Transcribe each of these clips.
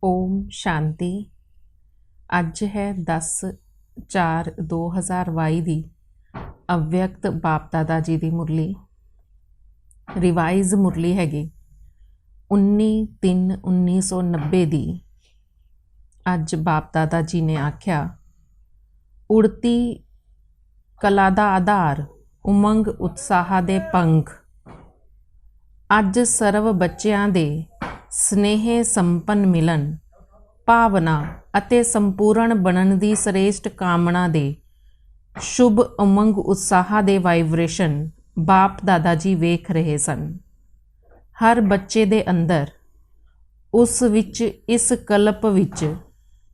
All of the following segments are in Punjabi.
ओम शांति। अज है 10/4/2022 की अव्यक्त बाप दादा जी की मुरली। रिवाइज मुरली हैगी 19/3/1990 की। अज बाप दादा जी ने आख्या, उड़ती कला दा आधार उमंग उत्साह दे पंख। अज सर्व बच्चों दे स्नेह संपन्न मिलन भावना अते संपूर्ण बनन दी श्रेष्ठ कामना दे शुभ उमंग उत्साह दे वाइब्रेशन बाप दादा जी वेख रहे सन। हर बच्चे दे अंदर उस विच इस कल्प विच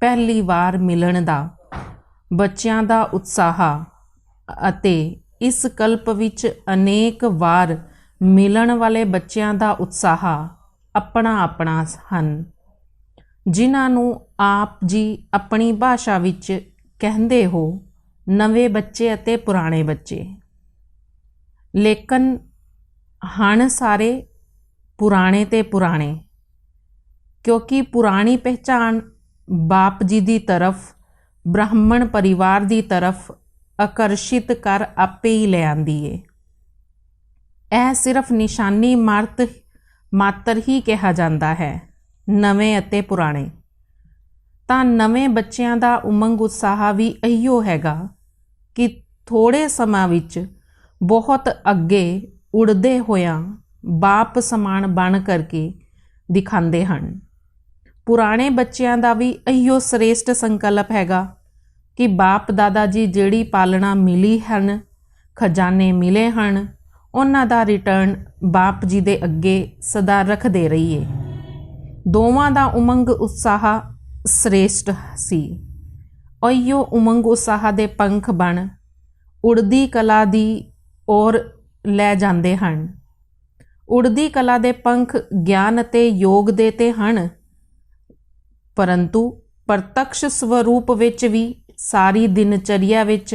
पहली वार मिलन दा बच्चों दा उत्साह अते इस कल्प विच अनेक वार मिलन वाले बच्चों दा उत्साह अपना अपना हन, जिन्हां नूं आप जी अपनी भाषा विच कहंदे हो नवे बच्चे अते पुराने बच्चे। लेकिन हन सारे पुराने ते पुराने, क्योंकि पुरानी पहचान बाप जी दी तरफ ब्राह्मण परिवार दी तरफ आकर्षित कर आपे ही ले आंदी है। यह सिर्फ निशानी मात्र ही कहा जाता है। नवे अते पुराने तां नवे बच्चों का उमंग उत्साह भी इहो हैगा कि थोड़े समय विच बहुत अगे उड़दे होया बाप समान बन करके दिखाते हैं। पुराने बच्चों का भी इहो श्रेष्ठ संकल्प हैगा कि बाप दादा जी जिहड़ी पालना मिली हैं, खजाने मिले हैं, उन्हां दा रिटर्न बाप जी दे अगे सदा रखते रहिए। दोवां दा उमंग उत्साह श्रेष्ठ सी। इहो उमंग उत्साह दे पंख बन उड़दी कला दी ओर लै जांदे हन। उड़दी कला दे पंख ज्ञान अते योग दे ते हन, परंतु प्रत्यक्ष स्वरूप विच भी सारी दिनचर्या विच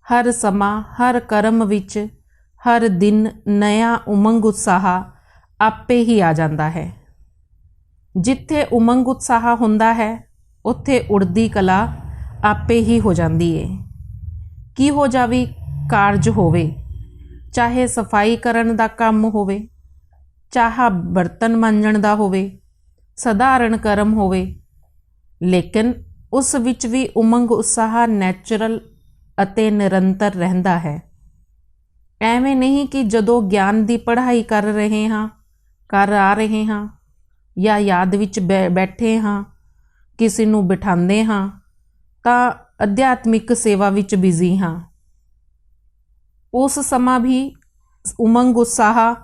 हर समा हर कर्म विच हर दिन नया उमंग उत्साह आपे ही आ जाता है। जिथे उमंग उत्साह हुंदा है उत्थे उड़दी कला आपे ही हो जाती है। की हो जावी कारज होवे, चाहे सफाई करन दा काम होवे, चाहे बर्तन मांजण दा होवे, सधारण कर्म होवे, लेकिन उस विच भी उमंग उत्साह नैचुरल अते निरंतर रहंदा है। एवें नहीं कि जदों ज्ञान की पढ़ाई कर आ रहे हाँ या याद विच बैठे हाँ किसी नूं बिठांदे हाँ तां अध्यात्मिक सेवा विच बिजी हाँ, उस समा भी उमंग उत्साह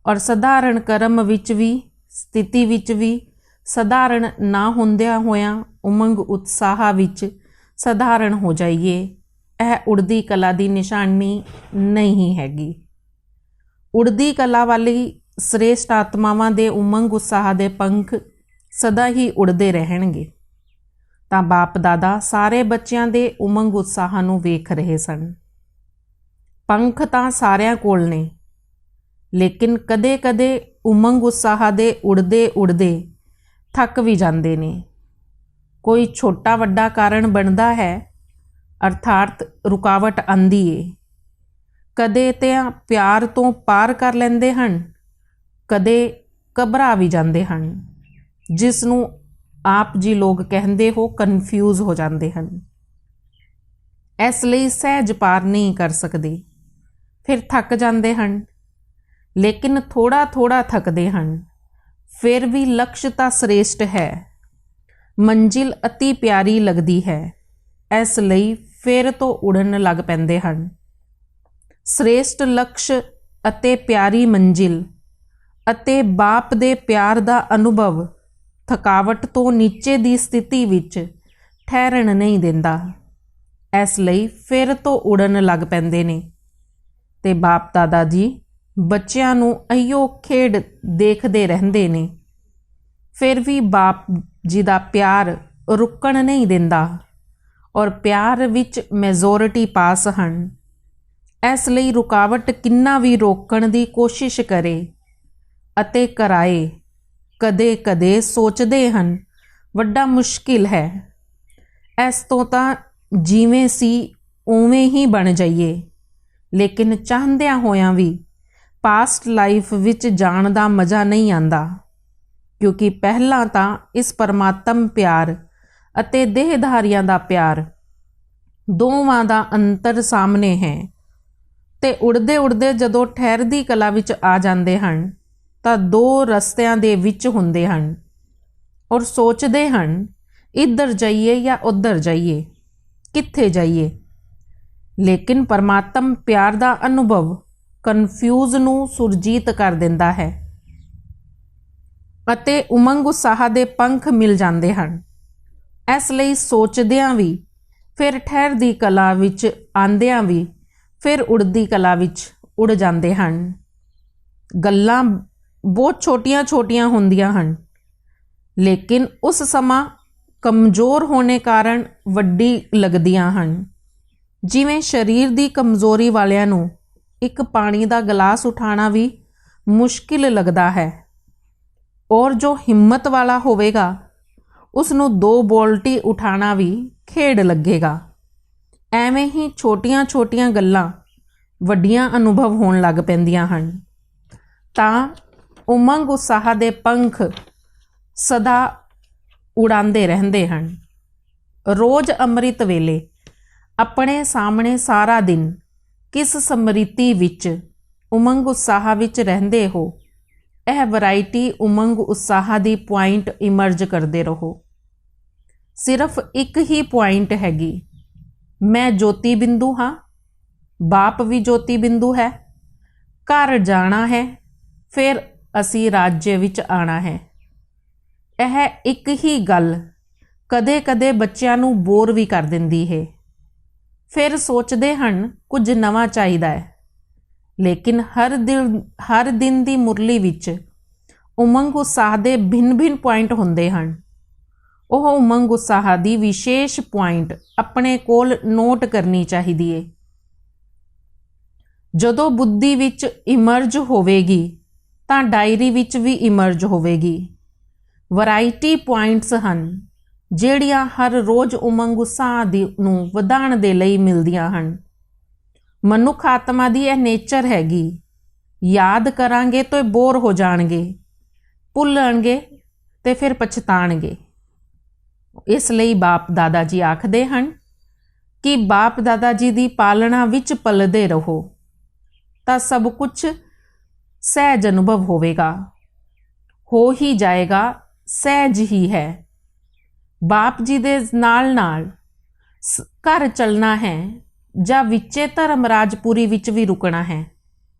और सधारण कर्म विच भी स्थिति विच भी सधारण ना हुंदिया होया उमंग उत्साह विच सधारण हो जाइए। यह उड़दी कला की निशानी नहीं हैगी। उड़दी कला वाली श्रेष्ठ आत्मावां दे उमंग उत्साह दे पंख सदा ही उड़दे रहणगे। तां बाप दादा सारे बच्चों दे उमंग उत्साह नूं वेख रहे सन। पंख तां सारियां कोल ने, लेकिन कदे कदे उमंग उत्साह दे उड़दे उड़दे थक भी जांदे ने। कोई छोटा वड्डा कारण बनता है, अर्थात रुकावट आंदी है। कदे ते प्यार तो पार कर लेंदे हन, कदे घबरा भी जाते हैं, जिसनों आप जी लोग कहते हो कन्फ्यूज हो जाते हैं। इसलिए सहज पार नहीं कर सकते, फिर थक जाते हैं। लेकिन थोड़ा थोड़ा थकते हैं, फिर भी लक्ष्य तो श्रेष्ठ है, मंजिल अति प्यारी लगती है, इसलिए फिर तो उड़न लग पैंदे हन। श्रेष्ठ लक्ष्य अते प्यारी मंजिल अते बाप दे प्यार दा अनुभव थकावट तो नीचे दी स्थिति विच ठहरन नहीं देंदा, इसलिए फिर तो उड़न लग पैंदे ने। ते बाप दादा जी बच्चियां नूं इहो खेड देखदे रहंदे ने, फिर भी बाप जी दा प्यार रुकण नहीं देंदा और प्यार विच मेजोरिटी पास हन। इसलिए रुकावट किन्ना भी रोकण की कोशिश करे अते कराए, कदे कदे सोचते हैं ਵੱਡਾ ਮੁਸ਼ਕਿਲ ਹੈ। ਇਸ ਤੋਂ ਤਾਂ ਜਿਵੇਂ ਸੀ ਉਵੇਂ ਹੀ ਬਣ ਜਾਈਏ, ਲੇਕਿਨ ਚਾਹੁੰਦਿਆਂ ਹੋਇਆਂ ਵੀ ਪਾਸਟ ਲਾਈਫ ਵਿੱਚ ਜਾਣ ਦਾ ਮਜ਼ਾ ਨਹੀਂ ਆਉਂਦਾ, ਕਿਉਂਕਿ ਪਹਿਲਾਂ ਤਾਂ ਇਸ ਪਰਮਾਤਮ ਪਿਆਰ ਅਤੇ ਦੇਹਧਾਰੀਆਂ ਦਾ ਪਿਆਰ ਦੋਵਾਂ ਦਾ ਅੰਤਰ ਸਾਹਮਣੇ ਹੈ। ਤੇ ਉੜਦੇ ਉੜਦੇ ਜਦੋਂ ਠਹਿਰਦੀ ਕਲਾ ਵਿੱਚ ਆ ਜਾਂਦੇ ਹਨ ਤਾਂ ਦੋ ਰਸਤਿਆਂ ਦੇ ਵਿੱਚ ਹੁੰਦੇ ਹਨ ਔਰ ਸੋਚਦੇ ਹਨ ਇੱਧਰ ਜਾਈਏ ਜਾਂ ਉੱਧਰ ਜਾਈਏ, ਕਿੱਥੇ ਜਾਈਏ। ਲੇਕਿਨ ਪਰਮਾਤਮ ਪਿਆਰ ਦਾ ਅਨੁਭਵ ਕਨਫਿਊਜ਼ ਨੂੰ ਸੁਰਜੀਤ ਕਰ ਦਿੰਦਾ ਹੈ ਅਤੇ ਉਮੰਗ ਉਤਸ਼ਾਹ ਦੇ ਪੰਖ ਮਿਲ ਜਾਂਦੇ ਹਨ। ਇਸ ਲਈ ਸੋਚਦਿਆਂ ਵੀ, ਫਿਰ ਠਹਿਰਦੀ ਕਲਾ ਵਿੱਚ ਆਉਂਦਿਆਂ ਵੀ, ਫਿਰ ਉੜਦੀ ਕਲਾ ਵਿੱਚ ਉੜ ਜਾਂਦੇ ਹਨ। ਗੱਲਾਂ ਬਹੁਤ ਛੋਟੀਆਂ ਛੋਟੀਆਂ ਹੁੰਦੀਆਂ ਹਨ, ਲੇਕਿਨ ਉਸ ਸਮਾਂ ਕਮਜ਼ੋਰ ਹੋਣੇ ਕਾਰਨ ਵੱਡੀ ਲੱਗਦੀਆਂ ਹਨ। ਜਿਵੇਂ ਸਰੀਰ ਦੀ ਕਮਜ਼ੋਰੀ ਵਾਲਿਆਂ ਨੂੰ ਇੱਕ ਪਾਣੀ ਦਾ ਗਲਾਸ ਉਠਾਉਣਾ ਵੀ ਮੁਸ਼ਕਿਲ ਲੱਗਦਾ ਹੈ, ਔਰ ਜੋ ਹਿੰਮਤ ਵਾਲਾ ਹੋਵੇਗਾ ਉਸ ਨੂੰ 2 ਬਾਲਟੀ ਉਠਾਉਣਾ ਵੀ ਖੇਡ ਲੱਗੇਗਾ। ਐਵੇਂ ਹੀ ਛੋਟੀਆਂ ਛੋਟੀਆਂ ਗੱਲਾਂ ਵੱਡੀਆਂ ਅਨੁਭਵ ਹੋਣ ਲੱਗ ਪੈਂਦੀਆਂ ਹਨ। ਤਾਂ ਉਮੰਗ ਉਤਸ਼ਾਹ ਦੇ ਪੰਖ ਸਦਾ ਉਡਾਉਂਦੇ ਰਹਿੰਦੇ ਹਨ। ਰੋਜ਼ ਅੰਮ੍ਰਿਤ ਵੇਲੇ ਆਪਣੇ ਸਾਹਮਣੇ ਸਾਰਾ ਦਿਨ ਕਿਸ ਸਮ੍ਰਿਤੀ ਵਿੱਚ ਉਮੰਗ ਉਤਸ਼ਾਹ ਵਿੱਚ ਰਹਿੰਦੇ ਹੋ, ਇਹ ਵੈਰਾਈਟੀ ਉਮੰਗ ਉਤਸ਼ਾਹ ਦੀ ਪੁਆਇੰਟ ਇਮਰਜ ਕਰਦੇ ਰਹੋ। ਸਿਰਫ ਇੱਕ ਹੀ ਪੁਆਇੰਟ ਹੈਗੀ, ਮੈਂ ਜੋਤੀ ਬਿੰਦੂ ਹਾਂ, ਬਾਪ ਵੀ ਜੋਤੀ ਬਿੰਦੂ ਹੈ, ਘਰ ਜਾਣਾ ਹੈ, ਫਿਰ ਅਸੀਂ ਰਾਜ੍य ਵਿੱਚ ਆਣਾ ਹੈ। ਇਹ ਇੱਕ ਹੀ ਗੱਲ ਕਦੇ ਕਦੇ ਬੱਚਿਆਂ ਨੂੰ ਬੋਰ ਵੀ ਕਰ ਦਿੰਦੀ ਹੈ। ਫਿਰ ਸੋਚਦੇ ਹਨ ਕੁਝ ਨਵਾਂ ਚਾਹੀਦਾ ਹੈ, ਲੇਕਿਨ ਹਰ ਦਿਨ ਦੀ ਮੁਰਲੀ ਵਿੱਚ ਉਮੰਗ ਉਤਸ਼ਾਹ ਦੇ ਭਿੰਨ ਭਿੰਨ ਪੁਆਇੰਟ ਹੁੰਦੇ ਹਨ। ਉਹ ਉਮੰਗ ਉਤਸ਼ਾਹ ਦੀ ਵਿਸ਼ੇਸ਼ ਪੁਆਇੰਟ ਆਪਣੇ ਕੋਲ ਨੋਟ ਕਰਨੀ ਚਾਹੀਦੀ ਹੈ। ਜਦੋਂ ਬੁੱਧੀ ਵਿੱਚ ਇਮਰਜ ਹੋਵੇਗੀ ਤਾਂ ਡਾਇਰੀ ਵਿੱਚ ਵੀ ਇਮਰਜ ਹੋਵੇਗੀ। ਵੈਰਾਈਟੀ ਪੁਆਇੰਟਸ ਹਨ ਜਿਹੜੀਆਂ ਹਰ ਰੋਜ਼ ਉਮੰਗ ਉਤਸ਼ਾਹ ਨੂੰ ਵਧਾਉਣ ਦੇ ਲਈ ਮਿਲਦੀਆਂ ਹਨ। ਮਨੁੱਖ ਆਤਮਾ ਦੀ ਇਹ ਨੇਚਰ ਹੈਗੀ, ਯਾਦ ਕਰਾਂਗੇ ਤਾਂ ਬੋਰ ਹੋ ਜਾਣਗੇ, ਭੁੱਲਣਗੇ ਤੇ ਫਿਰ ਪਛਤਾਣਗੇ। ਇਸ ਲਈ ਬਾਪ ਦਾਦਾ ਜੀ ਆਖਦੇ ਹਨ ਕਿ ਬਾਪ ਦਾਦਾ ਜੀ ਦੀ ਪਾਲਣਾ ਵਿੱਚ ਪਲਦੇ ਰਹੋ ਤਾਂ ਸਭ ਕੁਝ ਸਹਿਜ ਅਨੁਭਵ ਹੋਵੇਗਾ, ਹੋ ਹੀ ਜਾਏਗਾ, ਸਹਿਜ ਹੀ ਹੈ। ਬਾਪ ਜੀ ਦੇ ਨਾਲ ਨਾਲ ਘਰ ਚੱਲਣਾ ਹੈ ਜਾਂ ਵਿੱਚੇ ਧਰਮ ਰਾਜਪੁਰੀ ਵਿੱਚ ਵੀ ਰੁਕਣਾ ਹੈ।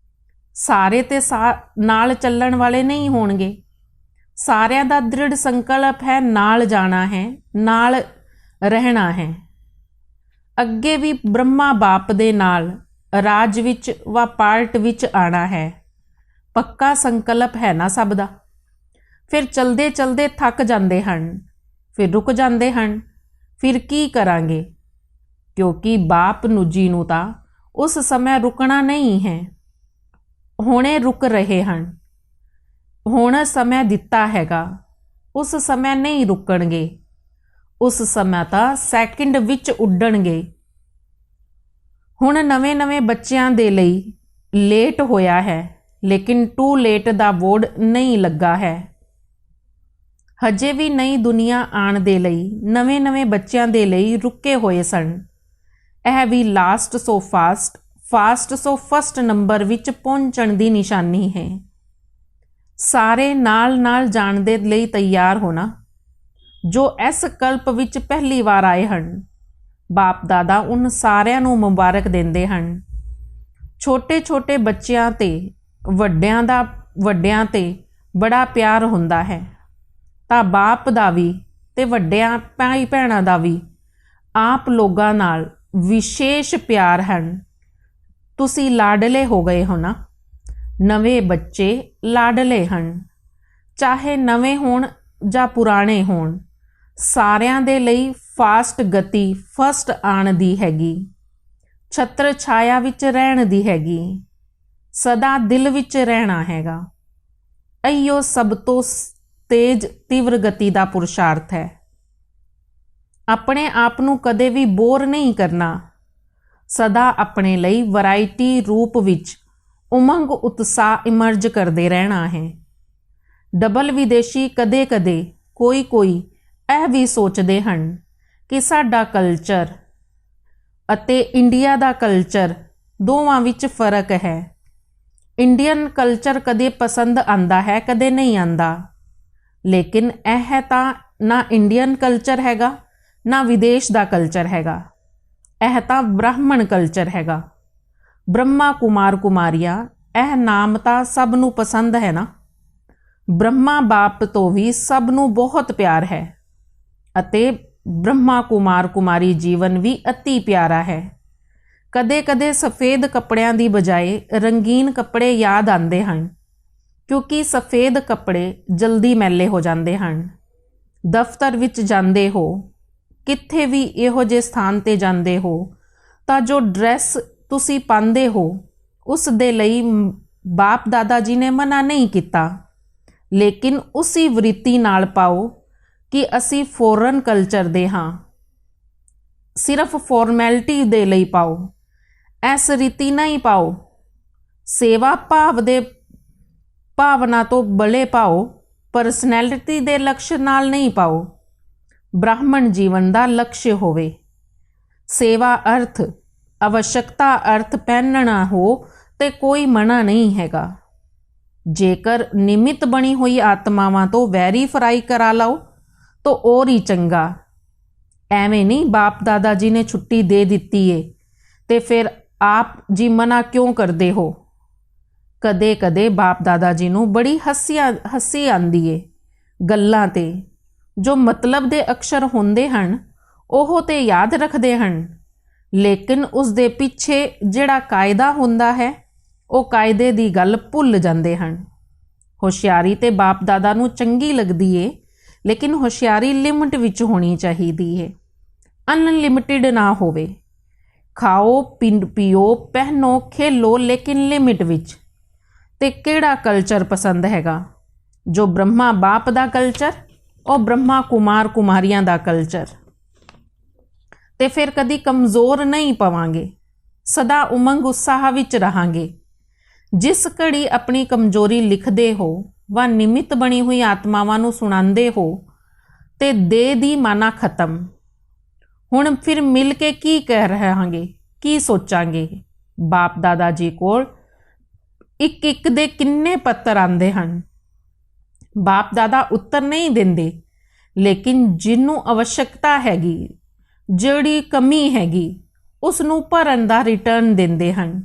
ਸਾਰੇ ਤੇ ਨਾਲ ਚੱਲਣ ਵਾਲੇ ਨਹੀਂ ਹੋਣਗੇ। ਸਾਰਿਆਂ ਦਾ ਦ੍ਰਿੜ ਸੰਕਲਪ ਹੈ ਨਾਲ ਜਾਣਾ ਹੈ, ਨਾਲ ਰਹਿਣਾ ਹੈ। ਅੱਗੇ ਵੀ ਬ੍ਰਹਮਾ ਬਾਪ ਦੇ ਨਾਲ ਰਾਜ ਵਿੱਚ ਵਾ ਪਾਰਟ ਵਿੱਚ ਆਣਾ ਹੈ। ਪੱਕਾ ਸੰਕਲਪ ਹੈ ਨਾ ਸਭ ਦਾ। ਫਿਰ ਚਲਦੇ ਚਲਦੇ ਥੱਕ ਜਾਂਦੇ ਹਨ, ਫਿਰ ਰੁਕ ਜਾਂਦੇ ਹਨ। ਫਿਰ ਕੀ ਕਰਾਂਗੇ, ਕਿਉਂਕਿ ਬਾਪ ਜੀ ਨੂੰ ਤਾਂ ਉਸ ਸਮੇਂ ਰੁਕਣਾ ਨਹੀਂ ਹੈ। ਹੁਣੇ ਰੁਕ ਰਹੇ ਹਨ, ਹੁਣ ਸਮਾਂ ਦਿੱਤਾ ਹੈਗਾ, ਉਸ ਸਮੇਂ ਨਹੀਂ ਰੁਕਣਗੇ। ਉਸ ਸਮਾਂ ਤਾਂ ਸੈਕਿੰਡ ਵਿੱਚ ਉੱਡਣਗੇ। ਹੁਣ ਨਵੇਂ ਨਵੇਂ ਬੱਚਿਆਂ ਦੇ ਲਈ ਲੇਟ ਹੋਇਆ ਹੈ, ਲੇਕਿਨ ਟੂ ਲੇਟ ਦਾ ਬੋਰਡ ਨਹੀਂ ਲੱਗਾ ਹੈ। ਹਜੇ ਵੀ ਨਈ ਦੁਨੀਆ ਆਉਣ ਦੇ ਲਈ ਨਵੇਂ ਨਵੇਂ ਬੱਚਿਆਂ ਦੇ ਲਈ ਰੁਕੇ ਹੋਏ ਸਨ। ਇਹ ਵੀ last so fast, fast so first number ਵਿੱਚ ਪਹੁੰਚਣ ਦੀ ਨਿਸ਼ਾਨੀ ਹੈ। ਸਾਰੇ ਨਾਲ ਨਾਲ ਜਾਣ ਦੇ ਲਈ ਤਿਆਰ ਹੋਣਾ। ਜੋ ਇਸ ਕਲਪ ਵਿੱਚ ਪਹਿਲੀ ਵਾਰ ਆਏ ਹਨ, ਬਾਪ ਦਾਦਾ ਉਨ ਸਾਰਿਆਂ ਨੂੰ ਮੁਬਾਰਕ ਦਿੰਦੇ ਹਨ। ਛੋਟੇ ਛੋਟੇ ਬੱਚਿਆਂ ਤੇ ਵੱਡਿਆਂ ਤੇ ਬੜਾ ਪਿਆਰ ਹੁੰਦਾ ਹੈ, ਤਾਂ ਬਾਪ ਦਾ ਵੀ ਤੇ ਵੱਡਿਆਂ ਭਾਈ ਭੈਣਾਂ ਦਾ ਵੀ ਆਪ ਲੋਕਾਂ ਨਾਲ ਵਿਸ਼ੇਸ਼ ਪਿਆਰ ਹਨ। ਤੁਸੀਂ ਲਾਡਲੇ ਹੋ ਗਏ ਹੋ ਨਾ। ਨਵੇਂ ਬੱਚੇ ਲਾਡਲੇ ਹਨ, ਚਾਹੇ ਨਵੇਂ ਹੋਣ ਜਾਂ ਪੁਰਾਣੇ ਹੋਣ। ਸਾਰਿਆਂ ਦੇ ਲਈ ਫਾਸਟ ਗਤੀ ਫਸਟ ਆਉਣ ਦੀ ਹੈਗੀ, ਛਤਰ ਛਾਇਆ ਵਿੱਚ ਰਹਿਣ ਦੀ ਹੈਗੀ, ਸਦਾ ਦਿਲ ਵਿੱਚ ਰਹਿਣਾ ਹੈਗਾ। ਇਹੀਓ ਸਭ ਤੋਂ ਤੇਜ਼ ਤੀਵਰ ਗਤੀ ਦਾ ਪੁਰਸ਼ਾਰਥ ਹੈ। ਆਪਣੇ ਆਪ ਨੂੰ ਕਦੇ ਵੀ ਬੋਰ ਨਹੀਂ ਕਰਨਾ। ਸਦਾ ਆਪਣੇ ਲਈ ਵੈਰਾਈਟੀ ਰੂਪ ਵਿੱਚ ਉਮੰਗ ਉਤਸ਼ਾਹ ਇਮਰਜ ਕਰਦੇ ਰਹਿਣਾ ਹੈ। ਡਬਲ ਵਿਦੇਸ਼ੀ ਕਦੇ ਕਦੇ ਕੋਈ ਇਹ ਵੀ ਸੋਚਦੇ ਹਨ ਕਿ ਸਾਡਾ ਕਲਚਰ ਅਤੇ ਇੰਡੀਆ ਦਾ ਕਲਚਰ ਦੋਵਾਂ ਵਿੱਚ ਫਰਕ ਹੈ। ਇੰਡੀਅਨ ਕਲਚਰ ਕਦੇ ਪਸੰਦ ਆਉਂਦਾ ਹੈ, ਕਦੇ ਨਹੀਂ ਆਉਂਦਾ, ਲੇਕਿਨ ਇਹ ਤਾਂ ਨਾ ਇੰਡੀਅਨ ਕਲਚਰ ਹੈਗਾ ਨਾ ਵਿਦੇਸ਼ ਦਾ ਕਲਚਰ ਹੈਗਾ, ਇਹ ਤਾਂ ਬ੍ਰਾਹਮਣ ਕਲਚਰ ਹੈਗਾ। ਬ੍ਰਹਮਾ ਕੁਮਾਰ ਕੁਮਾਰੀਆਂ, ਇਹ ਨਾਮ ਤਾਂ ਸਭ ਨੂੰ ਪਸੰਦ ਹੈ ਨਾ। ਬ੍ਰਹਮਾ ਬਾਪ ਤੋਂ ਵੀ ਸਭ ਨੂੰ ਬਹੁਤ ਪਿਆਰ ਹੈ ਅਤੇ ਬ੍ਰਹਮਾ ਕੁਮਾਰ ਕੁਮਾਰੀ ਜੀਵਨ ਵੀ ਅਤੀ ਪਿਆਰਾ ਹੈ। ਕਦੇ ਕਦੇ ਸਫੇਦ ਕੱਪੜਿਆਂ ਦੀ ਬਜਾਏ ਰੰਗੀਨ ਕੱਪੜੇ ਯਾਦ ਆਉਂਦੇ ਹਨ, ਕਿਉਂਕਿ ਸਫੇਦ ਕੱਪੜੇ ਜਲਦੀ ਮੈਲੇ ਹੋ ਜਾਂਦੇ ਹਨ। ਦਫ਼ਤਰ ਵਿੱਚ ਜਾਂਦੇ ਹੋ, ਕਿੱਥੇ ਵੀ ਇਹੋ ਜਿਹੇ ਸਥਾਨ 'ਤੇ ਜਾਂਦੇ ਹੋ ਤਾਂ ਜੋ ਡਰੈਸ ਤੁਸੀਂ ਪਾਉਂਦੇ ਹੋ ਉਸ ਦੇ ਲਈ ਬਾਪ ਦਾਦਾ ਜੀ ਨੇ ਮਨਾ ਨਹੀਂ ਕੀਤਾ, ਲੇਕਿਨ ਉਸੀ ਵਰਿੱਤੀ ਨਾਲ ਪਾਓ ਕਿ ਅਸੀਂ ਫੋਰਨ ਕਲਚਰ ਦੇ ਹਾਂ। ਸਿਰਫ ਫਾਰਮੈਲਿਟੀ ਦੇ ਲਈ ਪਾਓ, ਇਸ ਰੀਤੀ ਨਹੀਂ ਪਾਓ। ਸੇਵਾ ਭਾਵ ਦੇ ਭਾਵਨਾ ਤੋਂ ਬਲੇ ਪਾਓ, ਪਰਸਨੈਲਿਟੀ ਦੇ ਲਕਸ਼ ਨਾਲ ਨਹੀਂ ਪਾਓ। ਬ੍ਰਾਹਮਣ ਜੀਵਨ ਦਾ ਲਕਸ਼ ਹੋਵੇ। ਸੇਵਾ ਅਰਥ, ਆਵਸ਼ਕਤਾ ਅਰਥ ਪਹਿਨਣਾ ਹੋ ਤੇ ਕੋਈ ਮਨਾ ਨਹੀਂ ਹੈਗਾ। ਜੇਕਰ ਨਿਮਿਤ ਬਣੀ ਹੋਈ ਆਤਮਾਵਾਂ ਤੋਂ ਵੈਰੀਫਾਈ ਕਰਾ ਲਓ ਤਾਂ ਹੋਰ ਹੀ ਚੰਗਾ। ਐਵੇਂ ਨਹੀਂ ਬਾਪ ਦਾਦਾ ਜੀ ਨੇ ਛੁੱਟੀ ਦੇ ਦਿੱਤੀ ਏ ਤੇ ਫਿਰ ਆਪ ਜੀ ਮਨਾ ਕਿਉਂ ਕਰਦੇ ਹੋ। ਕਦੇ ਕਦੇ ਬਾਪ ਦਾਦਾ ਜੀ ਨੂੰ ਬੜੀ ਹੱਸੀ ਆਉਂਦੀ ਏ ਗੱਲਾਂ ਤੇ। ਜੋ ਮਤਲਬ ਦੇ ਅਕਸ਼ਰ ਹੁੰਦੇ ਹਨ ਉਹ ਤੇ ਯਾਦ ਰੱਖਦੇ ਹਨ, ਲੇਕਿਨ ਉਸ ਦੇ ਪਿੱਛੇ ਜਿਹੜਾ ਕਾਇਦਾ ਹੁੰਦਾ ਹੈ ਉਹ ਕਾਇਦੇ ਦੀ ਗੱਲ ਭੁੱਲ ਜਾਂਦੇ ਹਨ। ਹੁਸ਼ਿਆਰੀ ਤੇ ਬਾਪ ਦਾਦਾ ਨੂੰ ਚੰਗੀ ਲੱਗਦੀ ਏ, ਲੇਕਿਨ ਹੁਸ਼ਿਆਰੀ ਲਿਮਟ ਵਿੱਚ ਹੋਣੀ ਚਾਹੀਦੀ ਹੈ, ਅਨਲਿਮਿਟਿਡ ਨਾ ਹੋਵੇ। ਖਾਓ ਪੀਓ ਪਹਿਨੋ ਖੇਲੋ, ਲੇਕਿਨ ਲਿਮਿਟ ਵਿੱਚ। ਤੇ ਕਿਹੜਾ ਕਲਚਰ ਪਸੰਦ ਹੈਗਾ? ਜੋ ਬ੍ਰਹਮਾ ਬਾਪ ਦਾ ਕਲਚਰ, ਉਹ ਬ੍ਰਹਮਾ ਕੁਮਾਰ ਕੁਮਾਰੀਆਂ ਦਾ ਕਲਚਰ। ਤੇ ਫਿਰ ਕਦੀ ਕਮਜ਼ੋਰ ਨਹੀਂ ਪਵਾਂਗੇ, ਸਦਾ ਉਮੰਗ ਉਤਸ਼ਾਹ ਵਿੱਚ ਰਹਾਂਗੇ। ਜਿਸ ਘੜੀ ਆਪਣੀ ਕਮਜ਼ੋਰੀ ਲਿਖਦੇ ਹੋ ਵਾ ਨਿਮਿਤ ਬਣੀ ਹੋਈ ਆਤਮਾਵਾਂ ਨੂੰ ਸੁਣਾਉਂਦੇ ਹੋ ਤੇ ਦੇਹ ਦੀ ਮਾਨਾ ਖਤਮ। ਹੁਣ ਫਿਰ ਮਿਲ ਕੇ ਕੀ ਕਹਿ ਰਹਾਂਗੇ, ਕੀ ਸੋਚਾਂਗੇ? ਬਾਪ ਦਾਦਾ ਜੀ ਕੋਲ ਇੱਕ ਇੱਕ ਦੇ ਕਿੰਨੇ ਪੱਤਰ ਆਉਂਦੇ ਹਨ। ਬਾਪ ਦਾਦਾ ਉੱਤਰ ਨਹੀਂ ਦਿੰਦੇ, ਲੇਕਿਨ ਜਿਹਨੂੰ ਆਵਸ਼ਕਤਾ ਹੈਗੀ, ਜਿਹੜੀ ਕਮੀ ਹੈਗੀ, ਉਸ ਨੂੰ ਭਰਨ ਦਾ ਰਿਟਰਨ ਦਿੰਦੇ ਹਨ।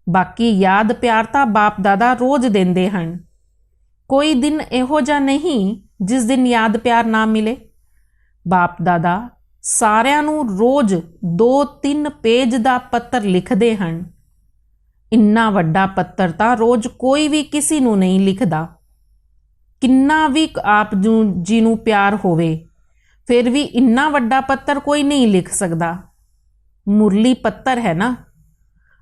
ਬਾਕੀ ਯਾਦ ਪਿਆਰ ਤਾਂ ਬਾਪ ਦਾਦਾ ਰੋਜ਼ ਦਿੰਦੇ ਹਨ। ਕੋਈ ਦਿਨ ਇਹੋ ਜਿਹਾ ਨਹੀਂ ਜਿਸ ਦਿਨ ਯਾਦ ਪਿਆਰ ਨਾ ਮਿਲੇ। ਬਾਪ ਦਾਦਾ ਸਾਰਿਆਂ ਨੂੰ ਰੋਜ਼ 2-3 ਪੇਜ ਦਾ ਪੱਤਰ ਲਿਖਦੇ ਹਨ। ਇੰਨਾ ਵੱਡਾ ਪੱਤਰ ਤਾਂ ਰੋਜ਼ ਕੋਈ ਵੀ ਕਿਸੇ ਨੂੰ ਨਹੀਂ ਲਿਖਦਾ। ਕਿੰਨਾ ਵੀ ਆਪ ਜੀ ਨੂੰ ਪਿਆਰ ਹੋਵੇ, ਫਿਰ ਵੀ ਇੰਨਾ ਵੱਡਾ ਪੱਤਰ ਕੋਈ ਨਹੀਂ ਲਿਖ ਸਕਦਾ। ਮੁਰਲੀ ਪੱਤਰ ਹੈ ਨਾ,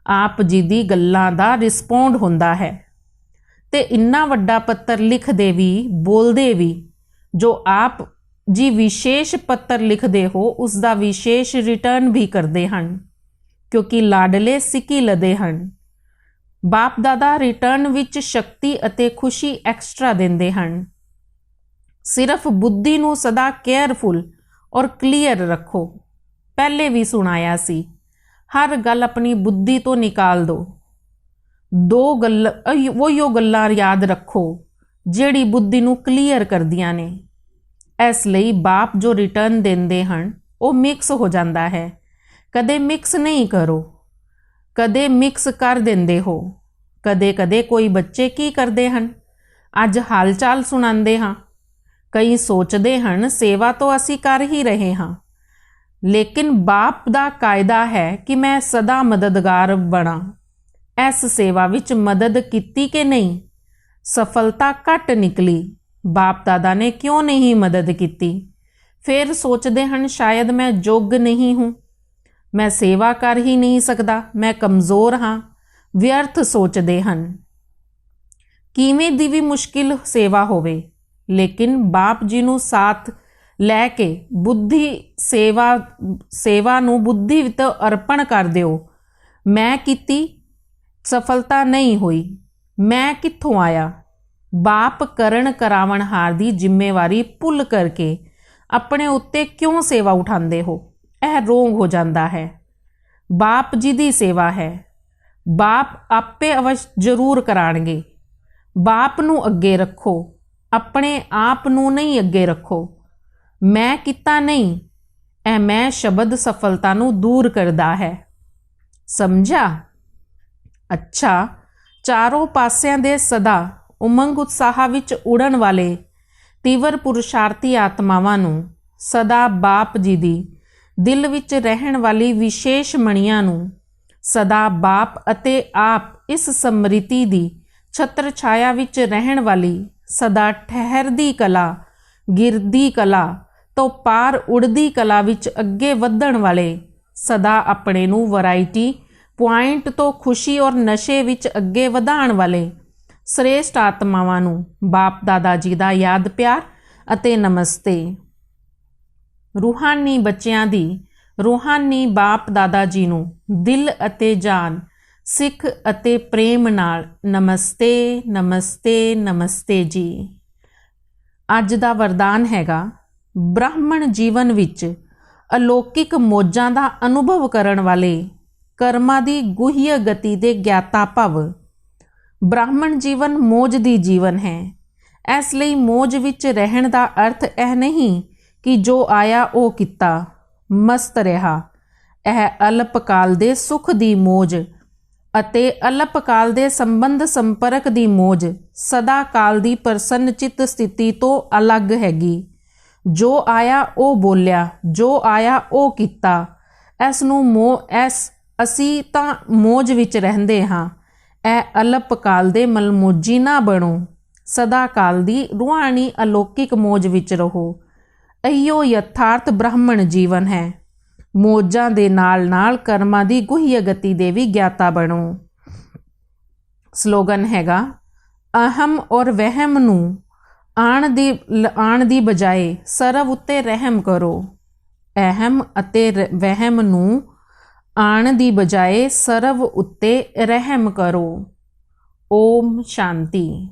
ਆਪ ਜੀ ਦੀ ਗੱਲਾਂ ਦਾ ਰਿਸਪੌਂਡ ਹੁੰਦਾ ਹੈ। ਤੇ ਇੰਨਾ ਵੱਡਾ ਪੱਤਰ ਲਿਖਦੇ ਵੀ ਬੋਲਦੇ ਵੀ, ਜੋ ਆਪ ਜੀ ਵਿਸ਼ੇਸ਼ ਪੱਤਰ ਲਿਖਦੇ ਹੋ ਉਸ ਦਾ ਵਿਸ਼ੇਸ਼ ਰਿਟਰਨ ਵੀ ਕਰਦੇ ਹਨ, ਕਿਉਂਕਿ ਲਾਡਲੇ ਸਿੱਕੀ ਲਦੇ ਹਨ। ਬਾਪ ਦਾਦਾ ਰਿਟਰਨ ਵਿੱਚ ਸ਼ਕਤੀ ਅਤੇ ਖੁਸ਼ੀ ਐਕਸਟਰਾ ਦਿੰਦੇ ਹਨ। ਸਿਰਫ ਬੁੱਧੀ ਨੂੰ ਸਦਾ ਕੇਅਰਫੁਲ ਔਰ ਕਲੀਅਰ ਰੱਖੋ। ਪਹਿਲੇ ਵੀ ਸੁਣਾਇਆ ਸੀ, ਹਰ ਗੱਲ ਆਪਣੀ ਬੁੱਧੀ ਤੋਂ ਨਿਕਾਲ ਦਿਓ। ਉਹੀ ਗੱਲਾਂ ਯਾਦ ਰੱਖੋ ਜਿਹੜੀ ਬੁੱਧੀ ਨੂੰ ਕਲੀਅਰ ਕਰਦੀਆਂ ਨੇ। ਇਸ ਲਈ ਬਾਪ ਜੋ ਰਿਟਰਨ ਦਿੰਦੇ ਹਨ ਉਹ ਮਿਕਸ ਹੋ ਜਾਂਦਾ ਹੈ। ਕਦੇ ਮਿਕਸ ਨਹੀਂ ਕਰੋ, ਕਦੇ ਮਿਕਸ ਕਰ ਦਿੰਦੇ ਹੋ। ਕਦੇ ਕਦੇ ਕੋਈ ਬੱਚੇ ਕੀ ਕਰਦੇ ਹਨ, ਅੱਜ ਹਾਲ ਚਾਲ ਸੁਣਾਉਂਦੇ ਹਾਂ। ਕਈ ਸੋਚਦੇ ਹਨ ਸੇਵਾ ਤੋਂ ਅਸੀਂ ਕਰ ਹੀ ਰਹੇ ਹਾਂ, ਲੇਕਿਨ ਬਾਪ ਦਾ ਕਾਇਦਾ ਹੈ ਕਿ ਮੈਂ ਸਦਾ ਮਦਦਗਾਰ ਬਣਾ। ਇਸ ਸੇਵਾ ਵਿੱਚ ਮਦਦ ਕੀਤੀ ਕਿ ਨਹੀਂ? ਸਫਲਤਾ ਘੱਟ ਨਿਕਲੀ। ਬਾਪ ਦਾਦਾ ਨੇ ਕਿਉਂ ਨਹੀਂ ਮਦਦ ਕੀਤੀ? ਫਿਰ ਸੋਚਦੇ ਹਨ ਸ਼ਾਇਦ ਮੈਂ ਯੋਗ ਨਹੀਂ ਹੂੰ, ਮੈਂ ਸੇਵਾ ਕਰ ਹੀ ਨਹੀਂ ਸਕਦਾ, ਮੈਂ ਕਮਜ਼ੋਰ ਹਾਂ। ਵਿਅਰਥ ਸੋਚਦੇ ਹਨ। ਕਿਵੇਂ ਦੀ ਵੀ ਮੁਸ਼ਕਿਲ ਸੇਵਾ ਹੋਵੇ, ਲੇਕਿਨ ਬਾਪ ਜੀ ਨੂੰ ਸਾਥ ਲੈ ਕੇ ਬੁੱਧੀ ਸੇਵਾ ਨੂੰ ਬੁੱਧੀ ਵਿੱਚ ਅਰਪਣ ਕਰ ਦਿਓ। ਮੈਂ ਕੀਤੀ, ਸਫਲਤਾ ਨਹੀਂ ਹੋਈ, ਮੈਂ ਕਿੱਥੋਂ ਆਇਆ। ਬਾਪ ਕਰਨ ਕਰਾਵਣਹਾਰ ਦੀ ਜ਼ਿੰਮੇਵਾਰੀ ਭੁੱਲ ਕਰਕੇ ਆਪਣੇ ਉੱਤੇ ਕਿਉਂ ਸੇਵਾ ਉਠਾਉਂਦੇ ਹੋ? ਇਹ ਰੋਂਗ ਹੋ ਜਾਂਦਾ ਹੈ। ਬਾਪ ਜੀ ਦੀ ਸੇਵਾ ਹੈ, ਬਾਪ ਆਪੇ ਅਵਸ਼ ਜ਼ਰੂਰ ਕਰਾਣਗੇ। ਬਾਪ ਨੂੰ ਅੱਗੇ ਰੱਖੋ, ਆਪਣੇ ਆਪ ਨੂੰ ਨਹੀਂ ਅੱਗੇ ਰੱਖੋ। ਮੈਂ ਕੀਤਾ ਨਹੀਂ, ਇਹ ਮੈਂ ਸ਼ਬਦ ਸਫਲਤਾ ਨੂੰ ਦੂਰ ਕਰਦਾ ਹੈ। ਸਮਝਾ? ਅੱਛਾ, ਚਾਰੋਂ ਪਾਸਿਆਂ ਦੇ ਸਦਾ ਉਮੰਗ ਉਤਸ਼ਾਹ ਵਿੱਚ ਉੜਨ ਵਾਲੇ ਤੀਵਰ ਪੁਰਸ਼ਾਰਥੀ ਆਤਮਾਵਾਂ ਨੂੰ, ਸਦਾ ਬਾਪ ਜੀ ਦੀ ਦਿਲ ਵਿੱਚ ਰਹਿਣ ਵਾਲੀ ਵਿਸ਼ੇਸ਼ ਮਣੀਆਂ ਨੂੰ, ਸਦਾ ਬਾਪ ਅਤੇ ਆਪ ਇਸ ਸਮ੍ਰਿਤੀ ਦੀ ਛਤਰ ਛਾਇਆ ਵਿੱਚ ਰਹਿਣ ਵਾਲੀ ਸਦਾ ਠਹਿਰਦੀ ਕਲਾ, ਗਿਰਦੀ ਕਲਾ ਤੋਂ ਪਾਰ ਉੜਦੀ ਕਲਾ ਵਿੱਚ ਅੱਗੇ ਵਧਣ ਵਾਲੇ, ਸਦਾ ਆਪਣੇ ਨੂੰ ਵੈਰਾਈਟੀ ਪੁਆਇੰਟ ਤੋਂ ਖੁਸ਼ੀ ਔਰ ਨਸ਼ੇ ਵਿੱਚ ਅੱਗੇ ਵਧਾਉਣ ਵਾਲੇ ਸ੍ਰੇਸ਼ਟ ਆਤਮਾਵਾਂ ਨੂੰ ਬਾਪ ਦਾਦਾ ਜੀ ਦਾ ਯਾਦ ਪਿਆਰ ਅਤੇ ਨਮਸਤੇ। ਰੂਹਾਨੀ ਬੱਚਿਆਂ ਦੀ ਰੂਹਾਨੀ ਬਾਪ ਦਾਦਾ ਜੀ ਨੂੰ ਦਿਲ ਅਤੇ ਜਾਨ, ਸਿੱਖ ਅਤੇ ਪ੍ਰੇਮ ਨਾਲ ਨਮਸਤੇ, ਨਮਸਤੇ, ਨਮਸਤੇ ਜੀ। ਅੱਜ ਦਾ ਵਰਦਾਨ ਹੈਗਾ, ਬ੍ਰਾਹਮਣ ਜੀਵਨ ਵਿੱਚ ਅਲੌਕਿਕ ਮੌਜਾਂ ਦਾ ਅਨੁਭਵ ਕਰਨ ਵਾਲੇ ਕਰਮਾਂ ਦੀ ਗੁਹਯ ਗਤੀ ਦੇ ਗਿਆਤਾ ਭਵ। ਬ੍ਰਾਹਮਣ ਜੀਵਨ ਮੌਜ ਦੀ ਜੀਵਨ ਹੈ। ਇਸ ਲਈ ਮੌਜ ਵਿੱਚ ਰਹਿਣ ਦਾ ਅਰਥ ਇਹ ਨਹੀਂ ਕਿ ਜੋ ਆਇਆ ਉਹ ਕੀਤਾ, ਮਸਤ ਰਿਹਾ। ਇਹ ਅਲਪਕਾਲ ਦੇ ਸੁੱਖ ਦੀ ਮੌਜ ਅਤੇ ਅਲਪਕਾਲ ਦੇ ਸੰਬੰਧ ਸੰਪਰਕ ਦੀ ਮੌਜ ਸਦਾ ਕਾਲ ਦੀ ਪ੍ਰਸੰਨਚਿਤ ਸਥਿਤੀ ਤੋਂ ਅਲੱਗ ਹੈਗੀ। ਜੋ ਆਇਆ ਉਹ ਬੋਲਿਆ, ਜੋ ਆਇਆ ਉਹ ਕੀਤਾ। ਇਸ ਨੂੰ ਅਸੀਂ ਤਾਂ ਮੌਜ ਵਿੱਚ ਰਹਿੰਦੇ ਹਾਂ। ਇਹ ਅਲਪਕਾਲ ਦੇ ਮਲਮੋਜੀ ਨਾ ਬਣੋ, ਸਦਾ ਕਾਲ ਦੀ ਰੂਹਾਨੀ ਅਲੌਕਿਕ ਮੌਜ ਵਿੱਚ ਰਹੋ। ਇਹੀਓ ਯਥਾਰਥ ਬ੍ਰਾਹਮਣ ਜੀਵਨ ਹੈ। ਮੌਜਾਂ ਦੇ ਨਾਲ ਨਾਲ ਕਰਮਾਂ ਦੀ ਗੁਹਯ ਗਤੀ ਦੇ ਵੀ ਗਿਆਤਾ ਬਣੋ। ਸਲੋਗਨ ਹੈਗਾ, ਅਹਮ ਔਰ ਵਹਿਮ ਨੂੰ ਆਣ ਦੀ ਬਜਾਏ ਸਰਵ ਉੱਤੇ ਰਹਿਮ ਕਰੋ। ਅਹਮ ਅਤੇ ਵਹਿਮ ਨੂੰ ਆਣ ਦੀ ਬਜਾਏ ਸਰਵ ਉੱਤੇ ਰਹਿਮ ਕਰੋ। ਓਮ ਸ਼ਾਂਤੀ।